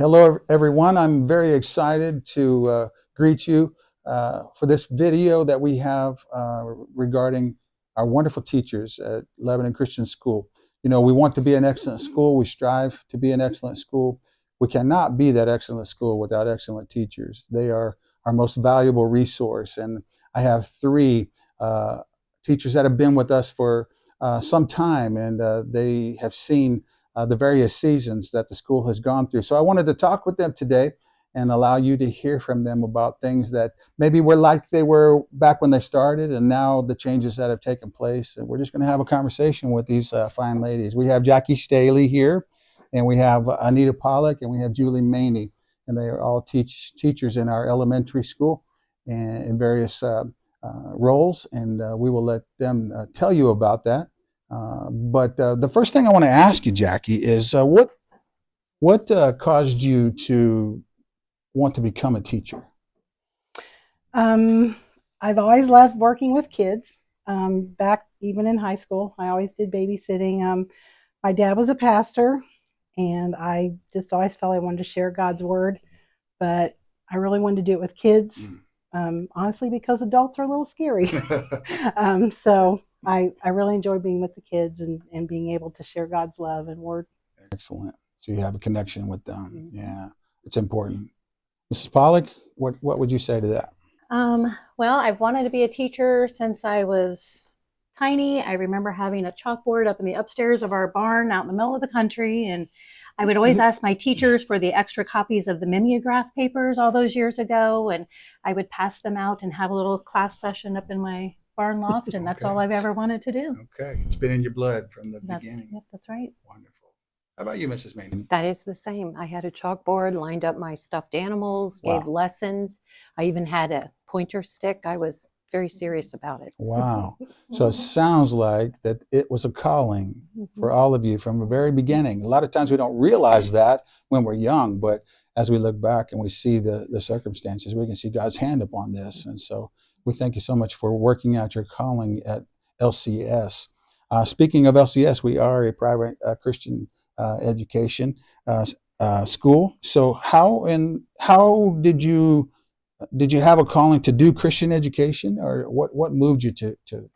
Hello, everyone. I'm very excited to greet you for this video that we have regarding our wonderful teachers at Lebanon Christian School. You know, we want to be an excellent school. We strive to be an excellent school. We cannot be that excellent school without excellent teachers. They are our most valuable resource. And I have three teachers that have been with us for some time, and they have seen the various seasons that the school has gone through. So I wanted to talk with them today and allow you to hear from them about things that maybe were like they were back when they started, and now the changes that have taken place. And we're just going to have a conversation with these fine ladies. We have Jackie Staley here, and we have Anita Pollock, and we have Julie Maney, and they are all teachers in our elementary school and in various roles, and we will let them tell you about that. But the first thing I want to ask you, Jackie, is what caused you to want to become a teacher? I've always loved working with kids. Back even in high school, I always did babysitting. My dad was a pastor, and I just always felt I wanted to share God's word, but I really wanted to do it with kids. Honestly, because adults are a little scary. So I really enjoy being with the kids and being able to share God's love and word. Excellent. So you have a connection with them. Mm-hmm. Yeah, it's important. Mrs. Pollock, what would you say to that? Well, I've wanted to be a teacher since I was tiny. I remember having a chalkboard up in the upstairs of our barn out in the middle of the country, and I would always ask my teachers for the extra copies of the mimeograph papers all those years ago, and I would pass them out and have a little class session up in my barn loft, and that's all I've ever wanted to do. Okay. It's been in your blood from the beginning. Yep, that's right. Wonderful. How about you, Mrs. Maney? That is the same. I had a chalkboard, lined up my stuffed animals, gave lessons. I even had a pointer stick. I was very serious about it. Wow. So it sounds like that it was a calling for all of you from the very beginning. A lot of times we don't realize that when we're young, but as we look back and we see the circumstances, we can see God's hand upon this. And so we thank you so much for working out your calling at LCS. Speaking of LCS, we are a private Christian education school. So how did you have a calling to do Christian education, or what moved you to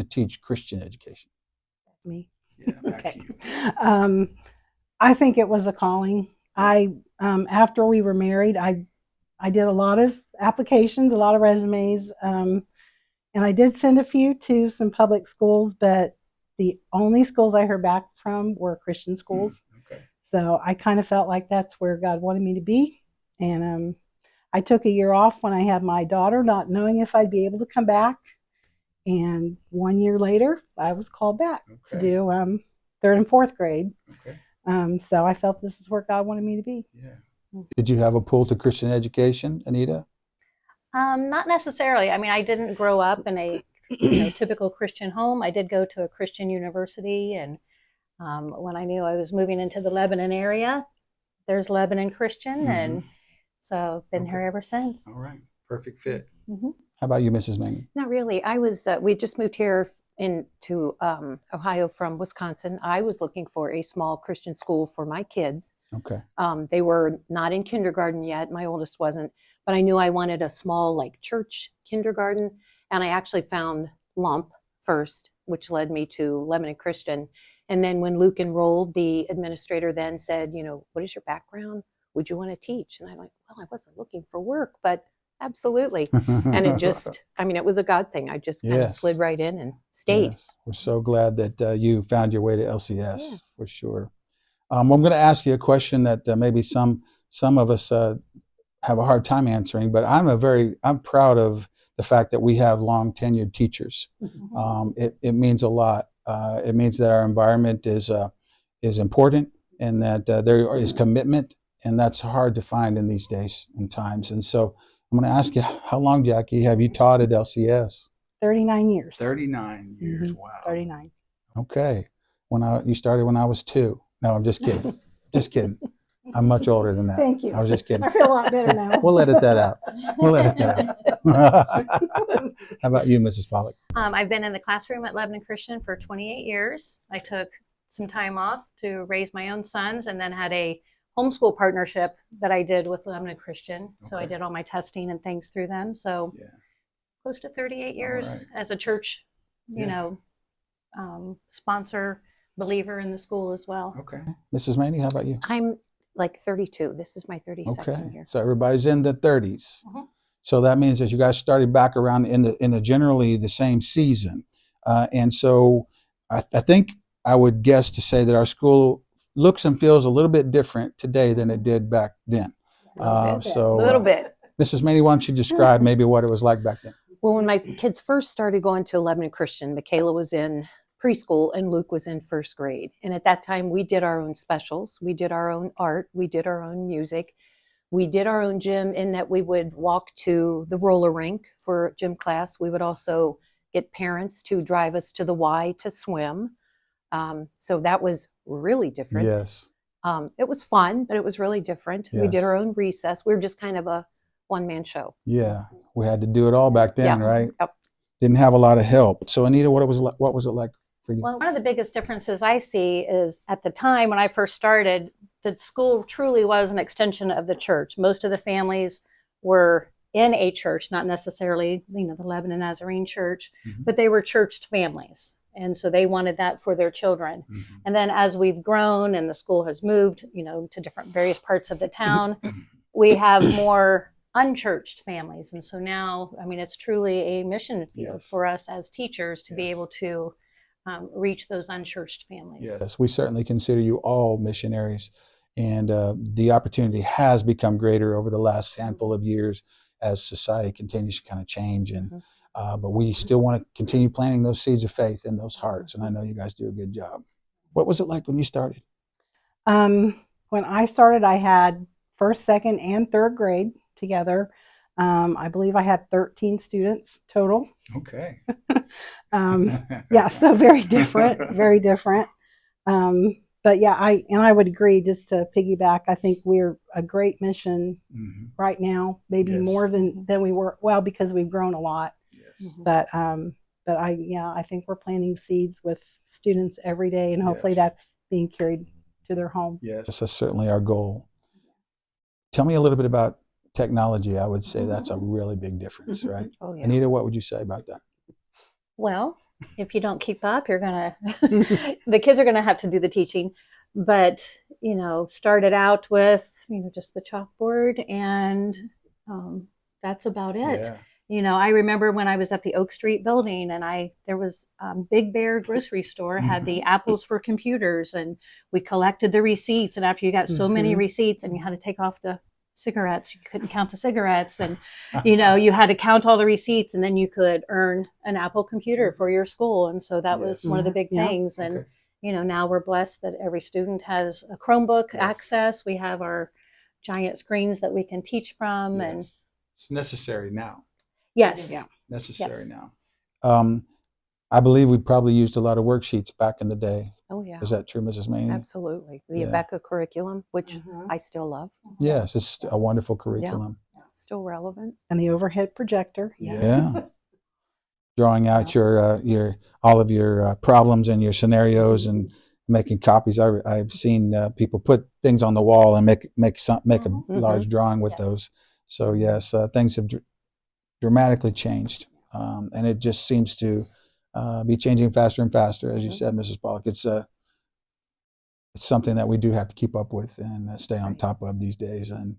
teach Christian education? Me. Yeah, back Okay. to you. I think it was a calling. After we were married, I did a lot of applications, a lot of resumes, and I did send a few to some public schools, but the only schools I heard back from were Christian schools. Okay. So I kind of felt like that's where God wanted me to be. And I took a year off when I had my daughter, not knowing if I'd be able to come back. And 1 year later, I was called back to do third and fourth grade. Okay. So I felt this is where God wanted me to be. Yeah. Did you have a pull to Christian education, Anita? Not necessarily. I mean, I didn't grow up in a typical Christian home. I did go to a Christian university, and when I knew I was moving into the Lebanon area, there's Lebanon Christian, and so been here ever since. All right, perfect fit. How about you, Mrs. Maney? Not really. I was. We just moved here into Ohio from Wisconsin. I was looking for a small Christian school for my kids. Okay. They were not in kindergarten yet. My oldest wasn't, but I knew I wanted a small, like, church kindergarten. And I actually found Lump first, which led me to Lebanon Christian. And then when Luke enrolled, the administrator then said, what is your background? Would you want to teach? And I'm like, well, I wasn't looking for work, but absolutely. And it just, it was a God thing. I just kind of slid right in and stayed. Yes. We're so glad that you found your way to LCS, for sure. I'm going to ask you a question that maybe some of us have a hard time answering, but I'm proud of the fact that we have long tenured teachers. It means a lot. It means that our environment is important, and that there is commitment, and that's hard to find in these days and times. And so I'm going to ask you, how long, Jackie, have you taught at LCS? 39 years. 39 years. Wow. 39. Okay. You started when I was 2. No, I'm just kidding. Just kidding. I'm much older than that. Thank you. I was just kidding. I feel a lot better now. We'll edit that out. How about you, Mrs. Pollock? I've been in the classroom at Lebanon Christian for 28 years. I took some time off to raise my own sons, and then had a homeschool partnership that I did with Lebanon Christian. So I Okay. did all my testing and things through them. So Yeah. close to 38 years right. as a church, Yeah. sponsor, believer in the school as well. Okay. Mrs. Maney, how about you? I'm like 32. This is my 32nd Okay. year. So everybody's in the 30s. Mhm. So that means that you guys started back around in the generally the same season. And so I think I would guess to say that our school looks and feels a little bit different today than it did back then. A little bit. So little bit. Mrs. Maney, why don't you describe maybe what it was like back then? Well, when my kids first started going to Lebanon Christian, Michaela was in preschool and Luke was in first grade. And at that time, we did our own specials. We did our own art. We did our own music. We did our own gym in that we would walk to the roller rink for gym class. We would also get parents to drive us to the Y to swim. So that was really different. Yes. It was fun, but it was really different. We Yes. did our own recess. We were just kind of a one-man show. Yeah. We had to do it all back then, Yeah. right? Yep. Didn't have a lot of help. So Anita, what was it like for you? Well, one of the biggest differences I see is at the time when I first started, the school truly was an extension of the church. Most of the families were in a church, not necessarily, the Lebanon Nazarene church, Mhm. but they were churched families. And so they wanted that for their children. Mhm. And then as we've grown and the school has moved, to different various parts of the town, we have more unchurched families. And so now, it's truly a mission field Yes. for us as teachers to be Yes. able to reach those unchurched families. Yes, we certainly consider you all missionaries, and the opportunity has become greater over the last handful of years as society continues to kind of change. And but we still want to continue planting those seeds of faith in those hearts, and I know you guys do a good job. What was it like when you started? When I started, I had first, second, and third grade together. I believe I had 13 students total. Okay. Yeah, so very different, very different. But yeah, I would agree, just to piggyback, I think we're a great mission Mhm. right now, maybe Yes. more than we were, well, because we've grown a lot. Yes. But I think we're planting seeds with students every day, and hopefully Yes. that's being carried to their home. Yes, that's certainly our goal. Tell me a little bit about technology. I would say that's a really big difference, right? Oh, yeah. Anita, what would you say about that? Well, if you don't keep up, you're going to, the kids are going to have to do the teaching. But, started out with, just the chalkboard, and that's about it. I remember when I was at the Oak Street building, and there was Big Bear grocery store had the apples for computers, and we collected the receipts. And after you got so many receipts and you had to take off the cigarettes, you couldn't count the cigarettes, and you had to count all the receipts, and then you could earn an Apple computer for your school. And so that was one of the big Yeah. things. And Okay. now we're blessed that every student has a Chromebook Yes. access. We have our giant screens that we can teach from. Yes. And It's necessary now. yes, Yeah. Necessary Yes. now. I believe we probably used a lot of worksheets back in the day. Oh, yeah. Is that true, Mrs. Maney? Absolutely. The Yeah. Abeka curriculum, which Mhm. I still love, Yes, it's a wonderful curriculum. still relevant. And the overhead projector. Yeah. Drawing out your all of your problems and your scenarios and making copies. I've seen people put things on the wall and make a large drawing with Yes. those. So yes, things have dramatically changed, and it just seems to be changing faster and faster. As you said, Mrs. Pollock, it's something that we do have to keep up with and stay on top of these days. And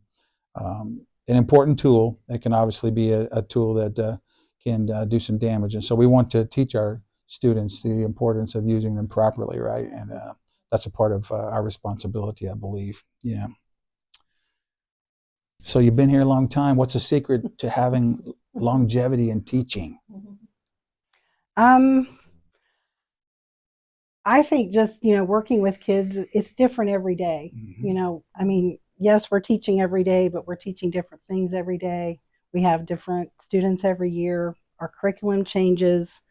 an important tool. It can obviously be a tool that can do some damage. And so we want to teach our students the importance of using them properly, right? And that's a part of our responsibility, I believe. Yeah. So you've been here a long time. What's the secret to having longevity in teaching? I think just, working with kids, it's different every day. Yes, we're teaching every day, but we're teaching different things every day. We have different students every year. Our curriculum changes.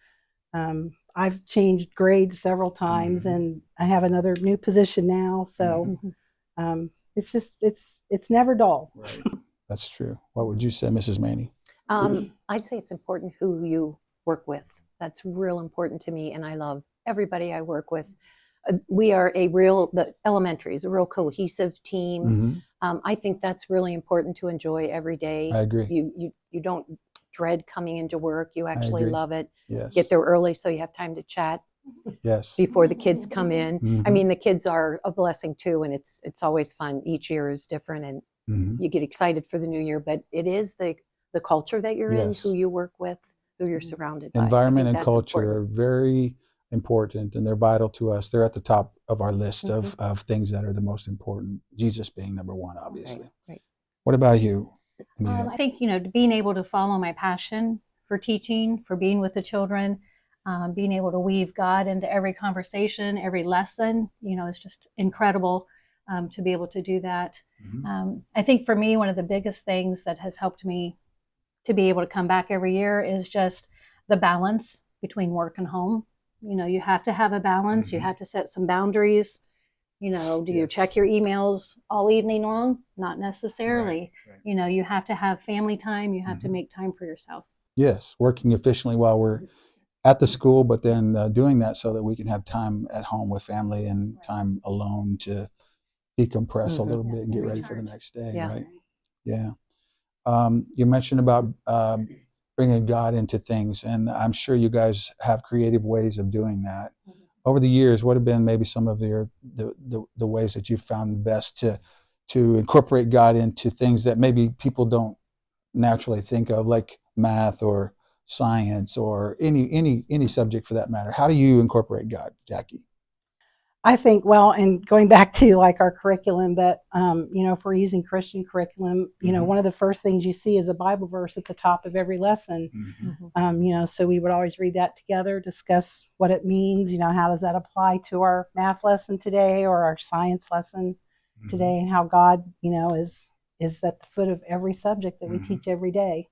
I've changed grades several times, and I have another new position now. So it's never dull. Right. That's true. What would you say, Mrs. Maney? I'd say it's important who you work with. That's real important to me, and I love everybody I work with. We are the elementary is a real cohesive team. I think that's really important to enjoy every day. I agree. You don't dread coming into work. You actually agree. love it. Yes. Get there early so you have time to chat Yes. before the kids come in. I mean, the kids are a blessing too, and it's always fun. Each year is different, and you get excited for the new year. But it is the culture that you're in, who you work with, who you're surrounded by. Environment and that's culture important. are very important, and they're vital to us. They're at the top of our list of things that are the most important. Jesus being number one, obviously. Right. What about you, Anita? I think, being able to follow my passion for teaching, for being with the children, being able to weave God into every conversation, every lesson, is just incredible to be able to do that. I think for me, one of the biggest things that has helped me to be able to come back every year is just the balance between work and home. You have to have a balance. You have to set some boundaries. Do you check your emails all evening long? Not necessarily. Right. You have to have family time. You have to make time for yourself. Yes, working efficiently while we're at the school, but then doing that so that we can have time at home with family and time alone to decompress a little bit and get ready for the next day, right? Yeah. You mentioned about bringing God into things, and I'm sure you guys have creative ways of doing that. Over the years, what have been maybe some of the ways that you've found best to incorporate God into things that maybe people don't naturally think of, like math or science or any subject for that matter? How do you incorporate God, Jackie? I think, well, and going back to like our curriculum, but if we're using Christian curriculum, one of the first things you see is a Bible verse at the top of every lesson. So we would always read that together, discuss what it means, how does that apply to our math lesson today or our science lesson today, and how God, is at the foot of every subject that we teach every day.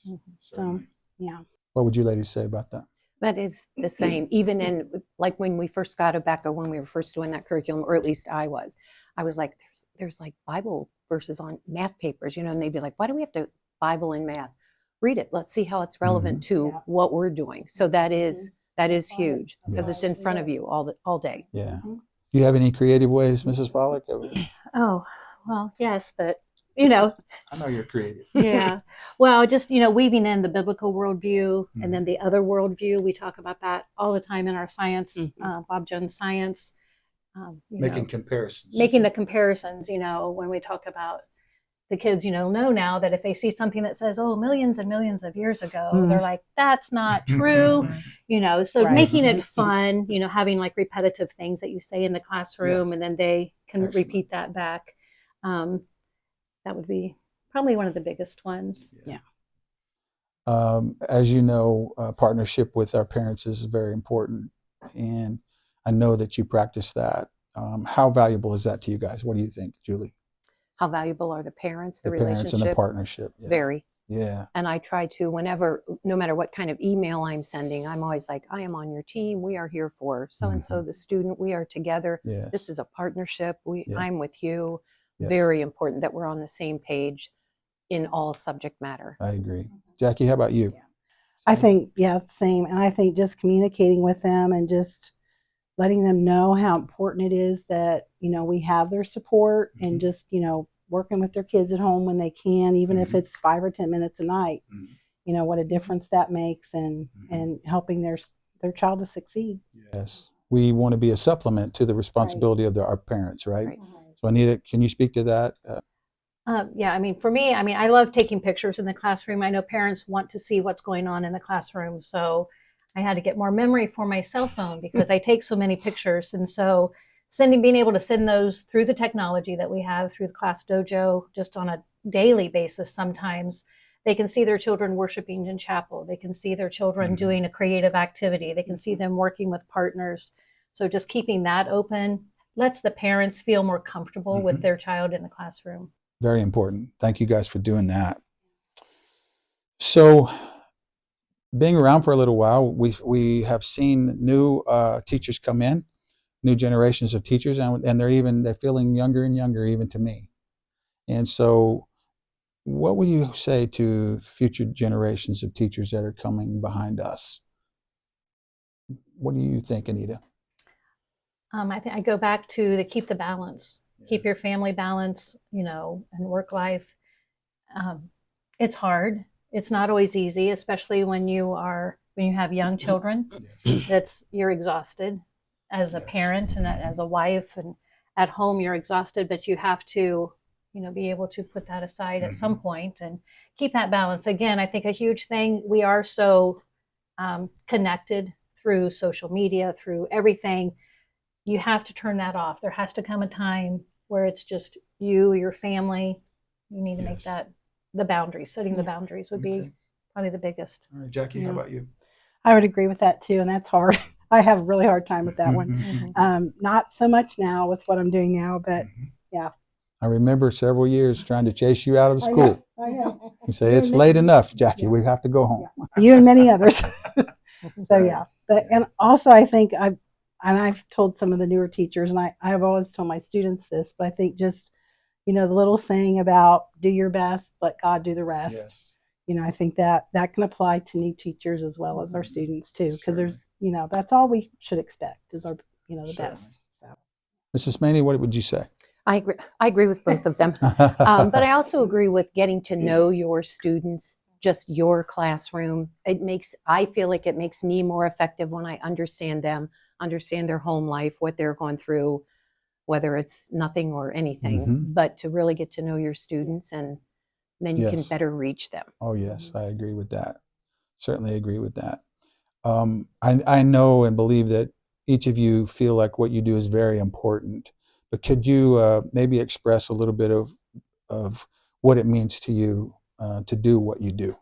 Yes. So, yeah. What would you ladies say about that? That is the same. Even in like when we first got it back, or when we were first doing that curriculum, or at least I was like, there's like Bible verses on math papers, and they'd be like, why do we have to Bible and math? Read it. Let's see how it's relevant to what we're doing. So that is huge because it's in front of you all day. Yeah. Do you have any creative ways, Mrs. Pollack? Oh, well, yes, but I know you're creative. Yeah. Well, just, weaving in the biblical worldview and then the other worldview. We talk about that all the time in our science, Bob Jones science. Making comparisons. Making the comparisons, when we talk about the kids, know now that if they see something that says, oh, millions and millions of years ago, they're like, that's not true. So making it fun, having like repetitive things that you say in the classroom and then they can repeat that back. That would be probably one of the biggest ones. Yeah. As you know, partnership with our parents is very important, and I know that you practice that. How valuable is that to you guys? What do you think, Julie? How valuable are the parents, the parents relationship? and the partnership. Yeah. Very. Yeah. And I try to, no matter what kind of email I'm sending, I'm always like, I am on your team. We are here for so-and-so, the student. We are together. Yes. This is a partnership. I'm with you. Yes. Very important that we're on the same page in all subject matter. I agree. Jackie, how about you? I think, same. And I think just communicating with them and just letting them know how important it is that, we have their support and just, working with their kids at home when they can, even if it's 5 or 10 minutes a night, what a difference that makes and helping their child to succeed. Yes. We want to be a supplement to the responsibility of our parents, right? So Anita, can you speak to that? For me, I love taking pictures in the classroom. I know parents want to see what's going on in the classroom. So I had to get more memory for my cell phone because I take so many pictures. And so being able to send those through the technology that we have through the Class Dojo, just on a daily basis, sometimes they can see their children worshiping in chapel. They can see their children doing a creative activity. They can see them working with partners. So just keeping that open lets the parents feel more comfortable with their child in the classroom. Very important. Thank you guys for doing that. So being around for a little while, we have seen new teachers come in, new generations of teachers, and they're feeling younger and younger, even to me. And so what would you say to future generations of teachers that are coming behind us? What do you think, Anita? I think I go back to the keep the balance, keep your family balance, and work life. It's hard. It's not always easy, especially when you have young children. You're exhausted as a parent and as a wife, and at home you're exhausted, but you have to, be able to put that aside at some point and keep that balance. Again, I think a huge thing, we are so connected through social media, through everything. You have to turn that off. There has to come a time where it's just you, your family. You need to make that the boundaries. Setting the boundaries would be probably the biggest. All right, Jackie, how about you? I would agree with that too, and that's hard. I have a really hard time with that one. Not so much now with what I'm doing now, but yeah. I remember several years trying to chase you out of the school. I know. You say, it's late enough, Jackie. We have to go home. You and many others. So yeah, and also I think I've told some of the newer teachers, and I've always told my students this, but I think just, the little saying about do your best, let God do the rest. Yes. I think that can apply to new teachers as well as our students too, because there's, that's all we should expect is our, the best. So. Mrs. Maney, what would you say? I agree with both of them. But I also agree with getting to know your students, just your classroom. I feel like it makes me more effective when I understand them, understand their home life, what they're going through, whether it's nothing or anything, but to really get to know your students, and then you can better reach them. Oh, yes, I agree with that. Certainly agree with that. I know and believe that each of you feel like what you do is very important, but could you maybe express a little bit of what it means to you to do what you do?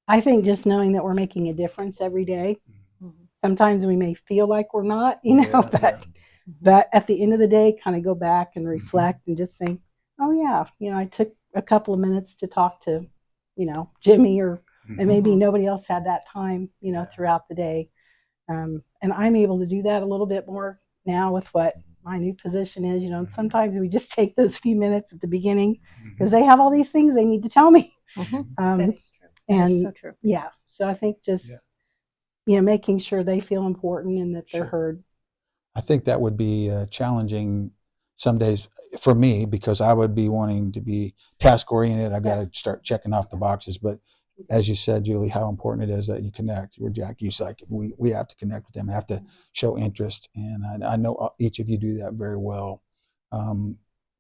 I think just knowing that we're making a difference every day. Sometimes we may feel like we're not, but at the end of the day, kind of go back and reflect and just think, oh yeah, I took a couple of minutes to talk to, Jimmy, and maybe nobody else had that time, throughout the day. And I'm able to do that a little bit more now with what my new position is, and sometimes we just take those few minutes at the beginning because they have all these things they need to tell me. That is true. And is so true. Yeah, so I think just, making sure they feel important and that they're heard. I think that would be challenging some days for me, because I would be wanting to be task oriented. I've got to start checking off the boxes. But as you said, Julie, how important it is that you connect. Or Jack, you said we have to connect with them, have to show interest, and I know each of you do that very well.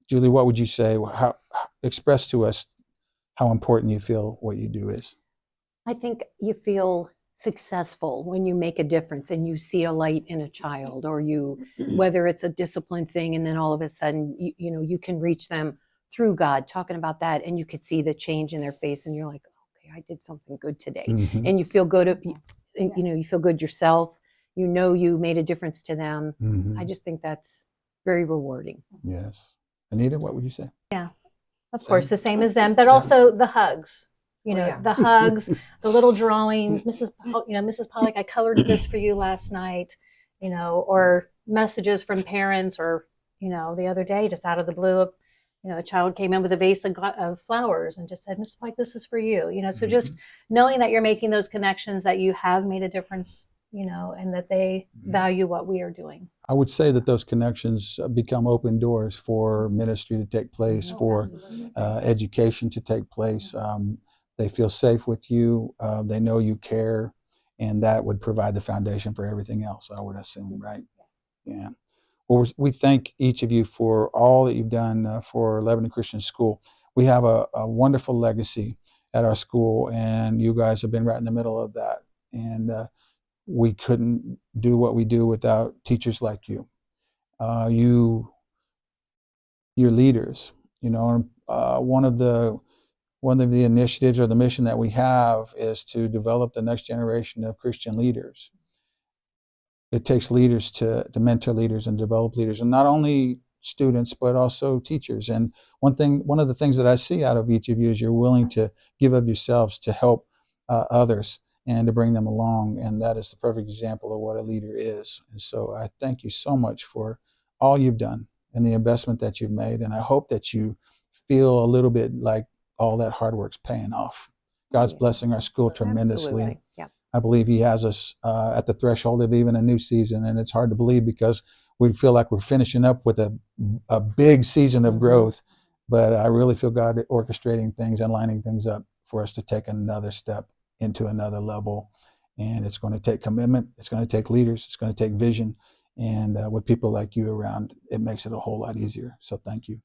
Julie, what would you say? Express to us how important you feel what you do is. I think you feel successful when you make a difference and you see a light in a child, or whether it's a discipline thing, and then all of a sudden you can reach them through God, talking about that, and you could see the change in their face, and you're like, okay, I did something good today. And you feel good, you feel good yourself, you made a difference to them. I just think that's very rewarding. Yes. Anita, what would you say? Yeah, of course, the same as them, but also the hugs. The hugs, the little drawings. Mrs. Pollock, I colored this for you last night. Or messages from parents, or the other day, just out of the blue, a child came in with a vase of flowers and just said, "Mrs. Pollock, this is for you." So just knowing that you're making those connections, that you have made a difference, and that they value what we are doing. I would say that those connections become open doors for ministry to take place, for education to take place. They feel safe with you. They know you care, and that would provide the foundation for everything else, I would assume, right? Yeah. Well, we thank each of you for all that you've done for Lebanon Christian School. We have a wonderful legacy at our school, and you guys have been right in the middle of that. And we couldn't do what we do without teachers like you. You're leaders. One of the initiatives, or the mission that we have, is to develop the next generation of Christian leaders. It takes leaders to mentor leaders and develop leaders, and not only students, but also teachers. And one of the things that I see out of each of you is you're willing to give of yourselves to help others and to bring them along. And that is the perfect example of what a leader is. And so I thank you so much for all you've done and the investment that you've made. And I hope that you feel a little bit like all that hard work's paying off. God's blessing our school tremendously. Absolutely. Yeah. I believe He has us at the threshold of even a new season, and it's hard to believe because we feel like we're finishing up with a big season of growth. But I really feel God orchestrating things and lining things up for us to take another step into another level. And it's going to take commitment. It's going to take leaders. It's going to take vision. And with people like you around, it makes it a whole lot easier. So thank you.